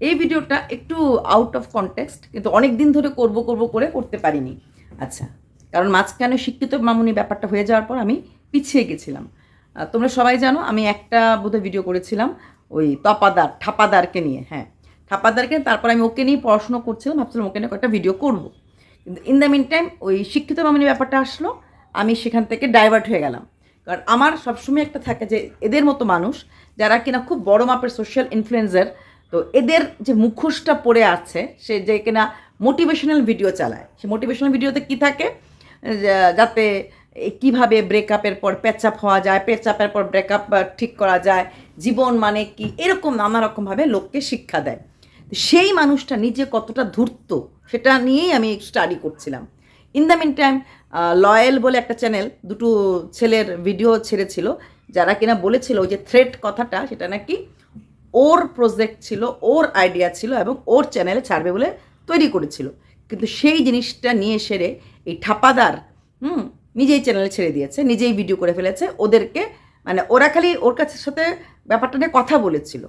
এই ভিডিওটা একটু আউট অফ কনটেক্সট, কিন্তু অনেক দিন ধরে করব করব করে করতে পারিনি। আচ্ছা, কারণ মাঝখানে শিক্ষিত মামুনি ব্যাপারটা হয়ে যাওয়ার পর আমি পিছিয়ে গেছিলাম। তোমরা সবাই জানো আমি একটা বোধহয় ভিডিও করেছিলাম ওই ঠাপাদারকে নিয়ে। হ্যাঁ, ঠাপাদারকে, তারপর আমি ওকে নিয়ে পড়াশুনো করছিলাম, ভাবছিলাম ওকে নিয়ে কয়েকটা ভিডিও করব। কিন্তু ইন দ্য মিন টাইম ওই শিক্ষিত মামুনি ব্যাপারটা আসলো, আমি সেখান থেকে ডাইভার্ট হয়ে গেলাম। কারণ আমার সবসময় একটা থাকে যে এদের মতো মানুষ যারা কিনা খুব বড় মাপের সোশ্যাল ইনফ্লুয়েন্সার, তো এদের যে মুখোশটা পড়ে আছে, সে যে কিনা মোটিভেশনাল ভিডিও চালায়, সে মোটিভেশনাল ভিডিওতে কি থাকে, যাতে কিভাবে ব্রেকআপের পর প্যাচআপ হওয়া যায়, প্যাচআপের পর ব্রেকআপ ঠিক করা যায়, জীবন মানে কি, এরকম নানা রকমভাবে লোককে শিক্ষা দেয়। সেই মানুষটা নিজে কতটা ধূর্ত সেটা নিয়েই আমি স্টাডি করছিলাম। In the mean time Loyal বলে একটা চ্যানেল দুটো ছেলের ভিডিও ছেড়েছিল, যারা কিনা বলেছিল যে থ্রেট কথাটা সেটা নাকি ওর প্রজেক্ট ছিল, ওর আইডিয়া ছিল এবং ওর চ্যানেলে ছাড়বে বলে তৈরি করেছিল। কিন্তু সেই জিনিসটা নিয়ে সেরে এই ঠাপাদার নিজেই চ্যানেলে ছেড়ে দিয়েছে, নিজেই ভিডিও করে ফেলেছে ওদেরকে, মানে ওরা খালি ওর কাছে সাথে ব্যাপারটা নিয়ে কথা বলেছিল।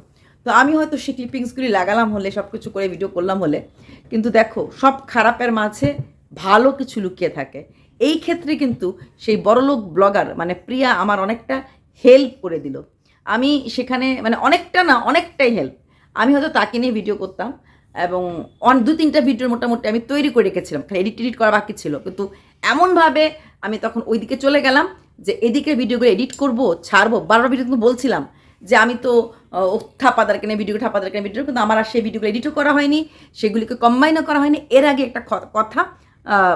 তো আমি হয়তো সেই ক্লিপিংসগুলি লাগালাম হলে, সব কিছু করে ভিডিও করলাম হলে, কিন্তু দেখো সব খারাপের মাঝে ভালো কিছু লুকিয়ে থাকে। এই ক্ষেত্রে কিন্তু সেই বড়লোক ব্লগার মানে প্রিয়া আমার অনেকটা হেল্প করে দিল। আমি সেখানে মানে অনেকটা না, অনেকটাই হেল্প। আমি হয়তো তাকে নিয়ে ভিডিও করতাম এবং দু তিনটা ভিডিও মোটামুটি আমি তৈরি করে রেখেছিলাম, খালি এডিট করা বাকি ছিল। কিন্তু এমনভাবে আমি তখন ওই দিকে চলে গেলাম যে এদিকে ভিডিওগুলো এডিট করব, ছাড়বো। বারবার ভিডিও কিন্তু বলছিলাম যে আমি তো ঠাপাদারকে নিয়ে ভিডিও, কিন্তু আমার আর সেই ভিডিওগুলো এডিটও করা হয়নি, সেগুলিকে কম্বাইনও করা হয়নি। এর আগে একটা কথা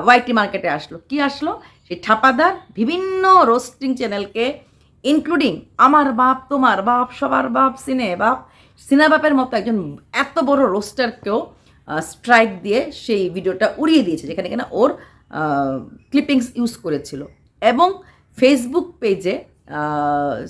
ওয়াইটি মার্কেটে আসলো, কি আসলো, সেই ঠাপাদার বিভিন্ন রোস্টিং চ্যানেলকে ইনক্লুডিং আমার বাপ, তোমার বাপ, সবার বাপ, সিনে বাপের মতো একজন এত বড় রোস্টারকেও স্ট্রাইক দিয়ে সেই ভিডিওটা উড়িয়ে দিয়েছে, যেখানে কিনা ওর ক্লিপিংস ইউজ করেছিল। এবং ফেসবুক পেজে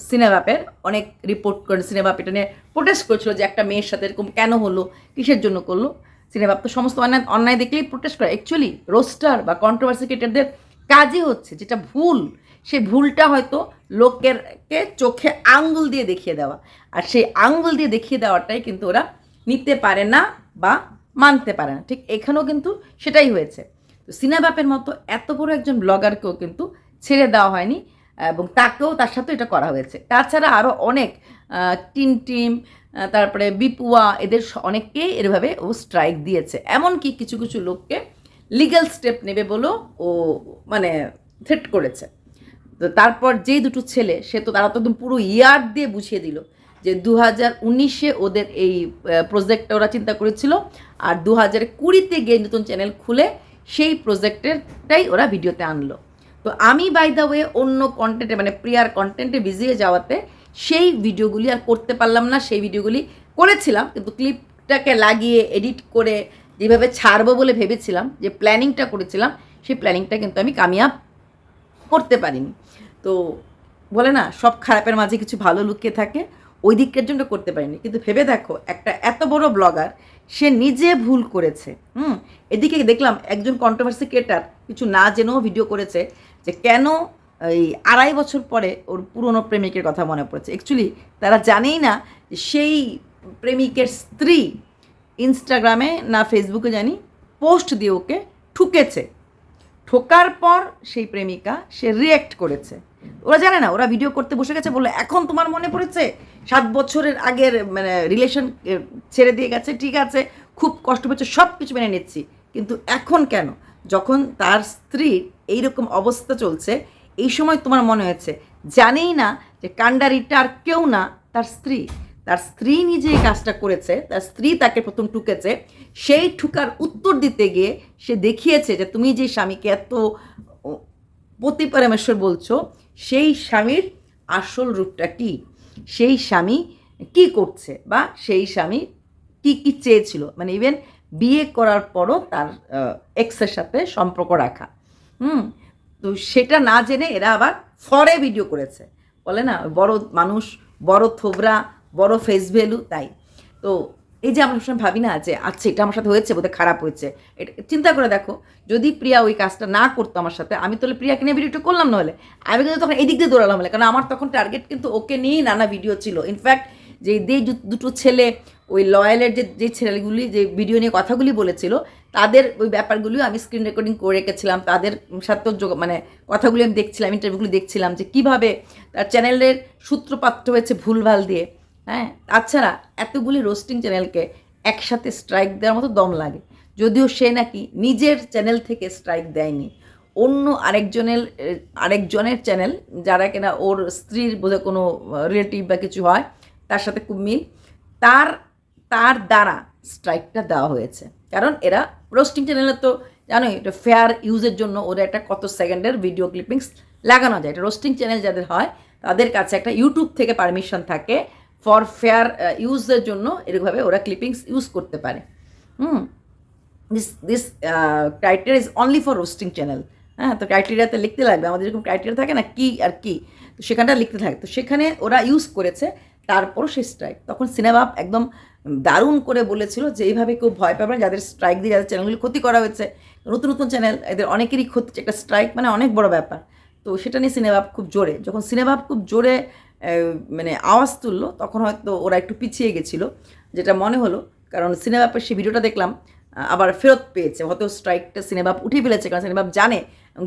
সিনেবাপের অনেক রিপোর্ট করে, সিনেবাপ এটা নিয়ে প্রোটেস্ট করেছিল যে একটা মেয়ের সাথে এরকম কেন হলো, কিসের জন্য করলো। সিনেবাপ তো সমস্ত অন্যায় দেখলেই প্রোটেস্ট করে। অ্যাকচুয়ালি রোস্টার বা কন্ট্রোভার্সি ক্রিয়েটারদের কাজই হচ্ছে, যেটা ভুল সেই ভুলটা হয়তো লোকেরকে চোখে আঙ্গুল দিয়ে দেখিয়ে দেওয়া, আর সেই আঙ্গুল দিয়ে দেখিয়ে দেওয়াটাই কিন্তু ওরা নিতে পারে না বা মানতে পারে না। ঠিক এখানেও কিন্তু সেটাই হয়েছে। তো সিনেবাপের মতো এত বড় একজন ব্লগারকেও কিন্তু ছেড়ে দেওয়া হয়নি এবং তাকেও তার সাথে এটা করা হয়েছে। তাছাড়া আরও অনেক টিম তারপরে বিপুয়া, এদের অনেককেই এভাবে ও স্ট্রাইক দিয়েছে। এমনকি কিছু কিছু লোককে লিগ্যাল স্টেপ নেবে বলেও ও মানে থ্রেট করেছে। তো তারপর যেই দুটো ছেলে, সে তো তারা তো একদম পুরো ইয়ার্ড দিয়ে বুঝিয়ে দিল যে 2019-এ ওদের এই প্রজেক্টটা ওরা চিন্তা করেছিল, আর 2020-তে গিয়ে নতুন চ্যানেল খুলে সেই প্রজেক্টেরটাই ওরা ভিডিওতে আনলো। তো আমি বাই দ্য ওয়ে অন্য কন্টেন্টে মানে প্রিয়ার কন্টেন্টে বিজি হয়ে যাওয়াতে সেই ভিডিওগুলি আর করতে পারলাম না। সেই ভিডিওগুলি করেছিলাম, কিন্তু ক্লিপটাকে লাগিয়ে এডিট করে যেভাবে ছাড়বো বলে ভেবেছিলাম, যে প্ল্যানিংটা করেছিলাম, সেই প্ল্যানিংটা কিন্তু আমি কামিয়াব করতে পারিনি। তো বলে না, সব খারাপের মাঝে কিছু ভালো লুকিয়ে থাকে, ওই দিকের জন্য করতে পারিনি। কিন্তু ভেবে দেখো, একটা এত বড় ব্লগার, সে নিজে ভুল করেছে। এদিকে দেখলাম একজন কন্ট্রোভার্সি ক্রিয়েটার কিছু না জেনেও ভিডিও করেছে যে কেন এই 2.5 বছর পরে ওর পুরনো প্রেমিকের কথা মনে পড়েছে। অ্যাকচুয়ালি তারা জানেই না যে সেই প্রেমিকের স্ত্রী ইনস্টাগ্রামে না ফেসবুকে জানি পোস্ট দিয়ে ওকে ঠুকেছে। ঠোকার পর সেই প্রেমিকা সে রিয়্যাক্ট করেছে। ওরা জানে না, ওরা ভিডিও করতে বসে গেছে, বললো এখন তোমার মনে পড়েছে 7 বছরের আগের মানে রিলেশন ছেড়ে দিয়ে গেছে, ঠিক আছে খুব কষ্ট পেয়েছে, সব কিছু মেনে নিচ্ছি, কিন্তু এখন কেন, যখন তার স্ত্রীর এইরকম অবস্থা চলছে, এই সময় তোমার মনে হয়েছে। জানেই না যে কাণ্ডারিটা আর কেউ না, তার স্ত্রী। তার স্ত্রী নিজে এই কাজটা করেছে, তার স্ত্রী তাকে প্রথম ঠুকেছে। সেই ঠুকার উত্তর দিতে গিয়ে সে দেখিয়েছে যে তুমি যে স্বামীকে এত পতি পরমেশ্বর বলছো, সেই স্বামীর আসল রূপটা কী, সেই স্বামী কি করছে, বা সেই স্বামী কি কি চেয়েছিল, মানে ইভেন বিয়ে করার পরও তার এক্সের সাথে সম্পর্ক রাখা। তো সেটা না জেনে এরা আবার ফরে ভিডিও করেছে। বলে না, বড় মানুষ, বড় থোবরা, বড় ফেস ভ্যালু, তাই। তো এই যে আমরা সবসময় ভাবি না যে আচ্ছা এটা আমার সাথে হয়েছে, বোধহয় খারাপ হয়েছে, এটা চিন্তা করে দেখো, যদি প্রিয়া ওই কাজটা না করতো আমার সাথে, আমি তাহলে প্রিয়াকে নিয়ে ভিডিওটা করলাম, নহলে আমি কিন্তু তখন এদিক দিয়ে দৌড়ালাম হলে, কারণ আমার তখন টার্গেট কিন্তু ওকে নিয়েই নানা ভিডিও ছিল। ইনফ্যাক্ট যে দুটো ছেলে ওই লয়ালের যে ছেলেগুলি যে ভিডিও নিয়ে কথাগুলি বলেছিল তাদের ওই ব্যাপারগুলিও আমি স্ক্রিন রেকর্ডিং করে রেখেছিলাম, তাদের সাথেও মানে কথাগুলি আমি দেখছিলাম, ইন্টারভিউগুলি দেখছিলাম যে কীভাবে তার চ্যানেলের সূত্রপাত হয়েছে ভুলভাল দিয়ে। হ্যাঁ, তাছাড়া এতগুলি রোস্টিং চ্যানেলকে একসাথে স্ট্রাইক দেওয়ার মতো দম লাগে, যদিও সে নাকি নিজের চ্যানেল থেকে স্ট্রাইক দেয়নি, অন্য আরেকজনের চ্যানেল, যারা কিনা ওর স্ত্রীর বোধহয় কোনো রিলেটিভ বা কিছু হয়, তার সাথে খুব মিল, তার দ্বারা স্ট্রাইকটা দেওয়া হয়েছে। কারণ এরা রোস্টিং চ্যানেলে তো জানোই এটা ফেয়ার ইউজের জন্য ওরা একটা কত সেকেন্ডের ভিডিও ক্লিপিংস লাগানো যায়। এটা রোস্টিং চ্যানেল যাদের হয় তাদের কাছে একটা ইউটিউব থেকে পারমিশন থাকে ফর ফেয়ার ইউজের জন্য, এরকমভাবে ওরা ক্লিপিংস ইউজ করতে পারে। This criteria is only for roasting channel. হ্যাঁ, তো ক্রাইটেরিয়াতে লিখতে লাগবে, আমাদের যেরকম ক্রাইটেরিয়া থাকে না কি আর কি, তো সেখানটা লিখতে থাকে। তো সেখানে ওরা ইউজ করেছে, তারপরও সেই স্ট্রাইক। তখন সিনেমা একদম দারুণ করে বলেছিল যে এইভাবে কেউ ভয় পাবে না, যাদের স্ট্রাইক দিয়ে যাদের চ্যানেলগুলি ক্ষতি করা হয়েছে, নতুন নতুন চ্যানেল, এদের অনেকেরই ক্ষতি, একটা স্ট্রাইক মানে অনেক বড় ব্যাপার। তো সেটা নিয়ে সিনেমা খুব জোরে, যখন সিনেমা খুব জোরে মানে আওয়াজ তুললো, তখন হয়তো ওরা একটু পিছিয়ে গেছিলো, যেটা মনে হলো। কারণ সিনেমাপের সেই ভিডিওটা দেখলাম, আবার ফেরত পেয়েছে, হয়তো স্ট্রাইকটা সিনেমা উঠিয়ে ফেলেছে, কারণ সিনেমা জানে,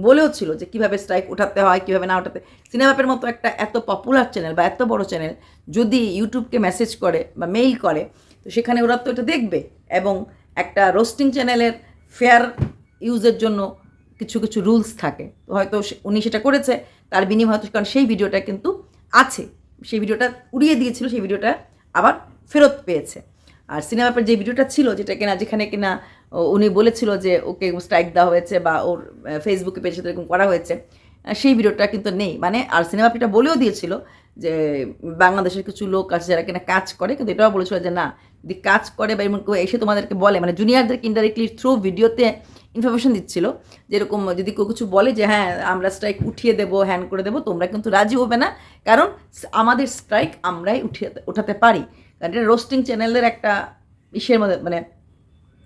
বলেও ছিল যে কীভাবে স্ট্রাইক উঠাতে হয়, কীভাবে না উঠাতে। সিনেমাপের মতো একটা এত পপুলার চ্যানেল বা এত বড় চ্যানেল যদি ইউটিউবকে মেসেজ করে বা মেইল করে, তো সেখানে ওরা তো এটা দেখবে, এবং একটা রোস্টিং চ্যানেলের ফেয়ার ইউজের জন্য কিছু কিছু রুলস থাকে। তো হয়তো উনি সেটা করেছে, তার বিনিময়ে হয়তো, কারণ সেই ভিডিওটা কিন্তু আছে, সেই ভিডিওটা উড়িয়ে দিয়েছিল, সেই ভিডিওটা আবার ফেরত পেয়েছে। আর সিনেমাপের যে ভিডিওটা ছিল, যেটা কিনা যেখানে কিনা উনি বলেছিল যে ওকে স্ট্রাইক দেওয়া হয়েছে বা ওর ফেসবুকে পেজে এরকম করা হয়েছে, সেই ভিডিওটা কিন্তু নেই। মানে আর সিনেমাপিটা বলেও দিয়েছিল যে বাংলাদেশের কিছু লোক আছে যারা কিনা কাজ করে, কিন্তু এটাও বলেছিল যে না, যদি কাজ করে বা এমন কেউ এসে তোমাদেরকে বলে, মানে জুনিয়রদেরকে ইনডাইরেক্টলি থ্রু ভিডিওতে ইনফরমেশন দিচ্ছিল, যেরকম যদি কেউ কিছু বলে যে হ্যাঁ আমরা স্ট্রাইক উঠিয়ে দেবো, হ্যান্ড করে দেবো, তোমরা কিন্তু রাজি হবে না, কারণ আমাদের স্ট্রাইক আমরাই উঠাতে পারি। কারণ এটা রোস্টিং চ্যানেলের একটা ইসের মধ্যে, মানে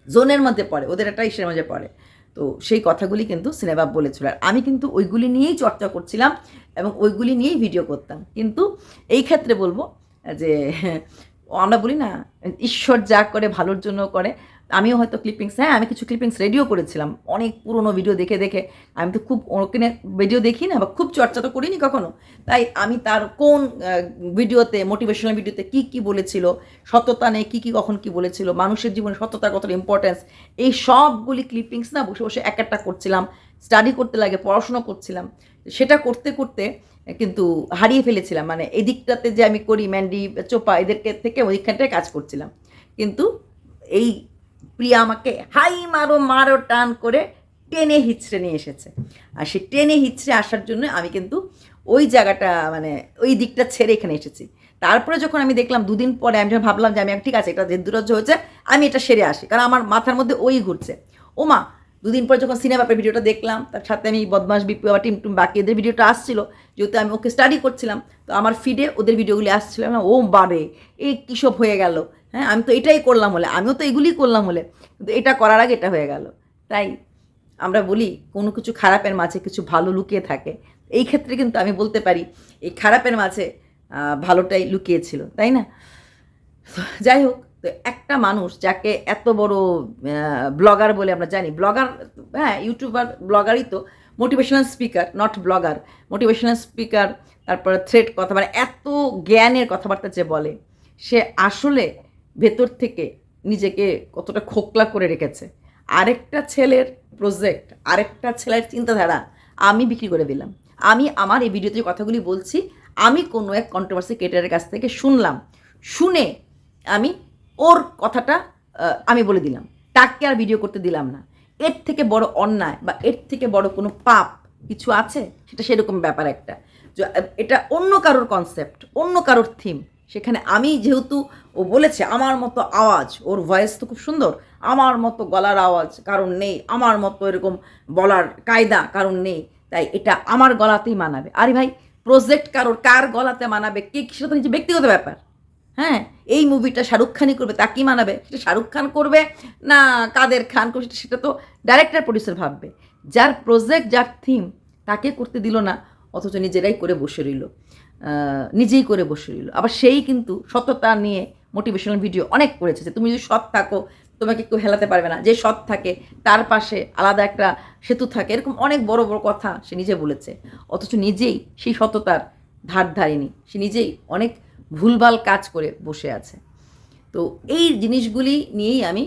জোনের মধ্যে পড়ে, ওদের একটা ইসের মধ্যে পড়ে। তো সেই কথাগুলি কিন্তু সিনেমা বলেছিল, আর আমি কিন্তু ওইগুলি নিয়েই চর্চা করছিলাম এবং ওইগুলি নিয়েই ভিডিও করতাম। কিন্তু এই ক্ষেত্রে বলবো যে আমরা বলি না, ঈশ্বর যা করে ভালোর জন্য করে। আমিও হয়তো ক্লিপিংস, হ্যাঁ আমি কিছু ক্লিপিংস রেডিও করেছিলাম, অনেক পুরনো ভিডিও দেখে দেখে। আমি তো খুব ওখানে ভিডিও দেখি না বা খুব চর্চা তো করিনি কখনো, তাই আমি তার কোন ভিডিওতে, মোটিভেশনাল ভিডিওতে কী কী বলেছিল, সততা নেই কী কী কখন কী বলেছিল, মানুষের জীবনে সততার কতটা ইম্পর্টেন্স, এই সবগুলি ক্লিপিংস না বসে বসে এক একটা করছিলাম, স্টাডি করতে লাগে, পড়াশোনা করছিলাম। সেটা করতে করতে কিন্তু হারিয়ে ফেলেছিলাম, মানে এই দিকটাতে যে আমি করি, ম্যান্ডি চোপা এদেরকে থেকে ওইখানটায় কাজ করছিলাম। কিন্তু এই প্রিয়া আমাকে হাই মারো মারো টান করে টেনে হিচড়ে নিয়ে এসেছে, আর সে টেনে হিচড়ে আসার জন্য আমি কিন্তু ওই জায়গাটা, মানে ওই দিকটা ছেড়ে এখানে এসেছি। তারপরে যখন আমি দেখলাম দুদিন পরে, আমি যখন ভাবলাম যে আমি ঠিক আছে এটা যে দুরাজ্য হয়েছে, আমি এটা সেরে আসি, কারণ আমার মাথার মধ্যে ওই ঘুরছে। ও মা, দুদিন পরে যখন সিনেমাপের ভিডিওটা দেখলাম, তার সাথে আমি বদমাস বিপি বা টিম বাকি এদের ভিডিওটা আসছিল, যেহেতু আমি ওকে স্টাডি করছিলাম, তো আমার ফিডে ওদের ভিডিওগুলি আসছিল না। ও বারে, এই কী সব হয়ে গেল, হ্যাঁ আমি তো এটাই করলাম হলে, আমিও তো এগুলিই করলাম হলে, কিন্তু এটা করার আগে এটা হয়ে গেল। তাই আমরা বলি কোনো কিছু খারাপের মাঝে কিছু ভালো লুকিয়ে থাকে, এই ক্ষেত্রে কিন্তু আমি বলতে পারি এই খারাপের মাঝে ভালোটাই লুকিয়েছিল, তাই না? যাই হোক, তো একটা মানুষ যাকে এত বড় ব্লগার বলে আমরা জানি, ব্লগার, হ্যাঁ ইউটিউবার ব্লগারই তো, motivational speaker, not blogger, motivational speaker, তারপরে থ্রেড কথা, মানে এত জ্ঞানের কথাবার্তা যে বলে, সে আসলে ভেতর থেকে নিজেকে কতটা খোকলা করে রেখেছে। আরেকটা ছেলের প্রজেক্ট, আরেকটা ছেলের চিন্তাধারা আমি বিক্রি করে দিলাম। আমি আমার এই ভিডিওতে যে কথাগুলি বলছি, আমি কোনো এক কন্ট্রোভার্সি ক্রিয়েটরের কাছ থেকে শুনলাম, শুনে আমি ওর কথাটা আমি বলে দিলাম, তাকে আর ভিডিও করতে দিলাম না। এর থেকে বড় অন্যায় বা এর থেকে বড় কোনো পাপ কিছু আছে? সেটা সেরকম ব্যাপার একটা, এটা অন্য কারোর কনসেপ্ট, অন্য কারোর থিম, সেখানে আমি যেহেতু, ও বলেছে আমার মতো আওয়াজ, ওর ভয়েস তো খুব সুন্দর, আমার মতো গলার আওয়াজ কারণ নেই, আমার মতো এরকম বলার কায়দা কারণ নেই, তাই এটা আমার গলাতেই মানাবে। আরে ভাই, প্রজেক্ট কার গলাতে মানাবে, কে সেটা তো নিজে ব্যক্তিগত ব্যাপার। হ্যাঁ, এই মুভিটা শাহরুখ খানই করবে, তাকেই মানাবে, সেটা শাহরুখ খান করবে না কাদের খান করবে, সেটা তো ডাইরেক্টর প্রডিউসার ভাববে। যার প্রজেক্ট, যার থিম, তাকে করতে দিল না, অথচ নিজেরাই করে বসে রইল, নিজেই করে বসে রইল। আবার সেই কিন্তু সততা নিয়ে মোটিভেশনাল ভিডিও অনেক করেছে যে তুমি যদি সৎ থাকো তোমাকে কেউ হেলাতে পারবে না, যে সৎ থাকে তার পাশে আলাদা একটা সেতু থাকে, এরকম অনেক বড় বড় কথা সে নিজে বলেছে। অথচ নিজেই সেই সততার ধার ধারেনি, সে নিজেই অনেক ভুলভাল কাজ করে বসে আছে। তো এই জিনিসগুলি নিয়েই আমি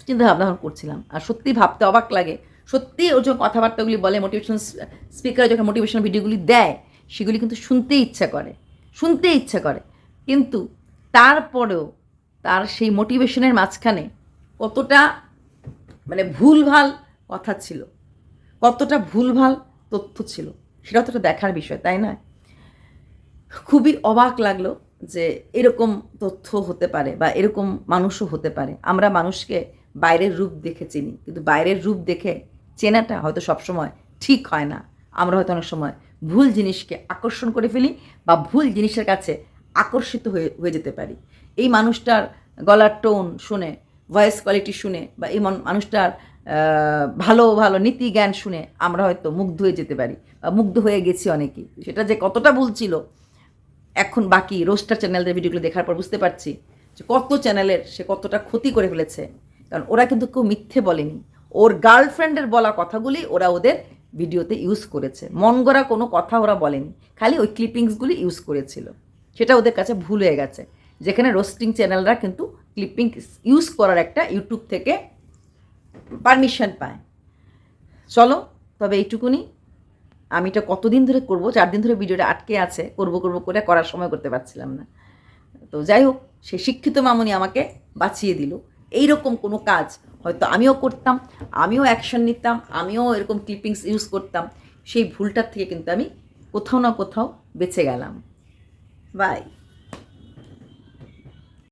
চিন্তা ভাবনা করছিলাম। আর সত্যি ভাবতে অবাক লাগে, সত্যি ও যখন কথাবার্তাগুলি বলে, মোটিভেশনাল স্পিকার যখন মোটিভেশনাল ভিডিওগুলি দেয়, সেগুলি কিন্তু শুনতে ইচ্ছা করে। কিন্তু তারপরেও তার সেই মোটিভেশনের মাঝখানে কতটা মানে ভুলভাল কথা ছিল, কতটা ভুলভাল তথ্য ছিল, সেটা তো দেখার বিষয়, তাই না? খুবই অবাক লাগলো যে এরকম তথ্য হতে পারে বা এরকম মানুষও হতে পারে। আমরা মানুষকে বাইরের রূপ দেখে চিনি, কিন্তু বাইরের রূপ দেখে চেনাটা হয়তো সবসময় ঠিক হয় না। আমরা হয়তো অনেক সময় ভুল জিনিসকে আকর্ষণ করে ফেলি বা ভুল জিনিসের কাছে আকর্ষিত হয়ে যেতে পারি। এই মানুষটার গলার টোন শুনে, ভয়েস কোয়ালিটি শুনে বা এই মানুষটার ভালো ভালো নীতি জ্ঞান শুনে আমরা হয়তো মুগ্ধ হয়ে যেতে পারি বা মুগ্ধ হয়ে গেছি অনেকেই। সেটা যে কতটা ভুল ছিল, এখন বাকি রোস্টার চ্যানেলদের ভিডিওগুলো দেখার পর বুঝতে পারছি যে কত চ্যানেলের সে কতটা ক্ষতি করে ফেলেছে। কারণ ওরা কিন্তু কেউ মিথ্যে বলেনি, ওর গার্লফ্রেন্ডের বলা কথাগুলি ওরা ওদের ভিডিওতে ইউজ করেছে, মন গড়া কোনো কথা ওরা বলেনি, খালি ওই ক্লিপিংসগুলি ইউজ করেছিল। সেটা ওদের কাছে ভুল হয়ে গেছে, যেখানে রোস্টিং চ্যানেলরা কিন্তু ক্লিপিংস ইউজ করার একটা ইউটিউব থেকে পারমিশন পায়। চলো তবে এইটুকুনি। আমি এটা কতদিন ধরে করব, 4 দিন ধরে ভিডিওটা আটকে আছে, করব করে করার সময় করতে পারছিলাম না। তো যাই হোক, সে শিক্ষিত মামুনি আমাকে বাঁচিয়ে দিল। এইরকম কোনো কাজ হয়তো আমিও করতাম, আমিও অ্যাকশন নিতাম, আমিও এরকম ক্লিপিংস ইউজ করতাম, সেই ভুলটার থেকে কিন্তু আমি কোথাও না কোথাও বেঁচে গেলাম। বাই।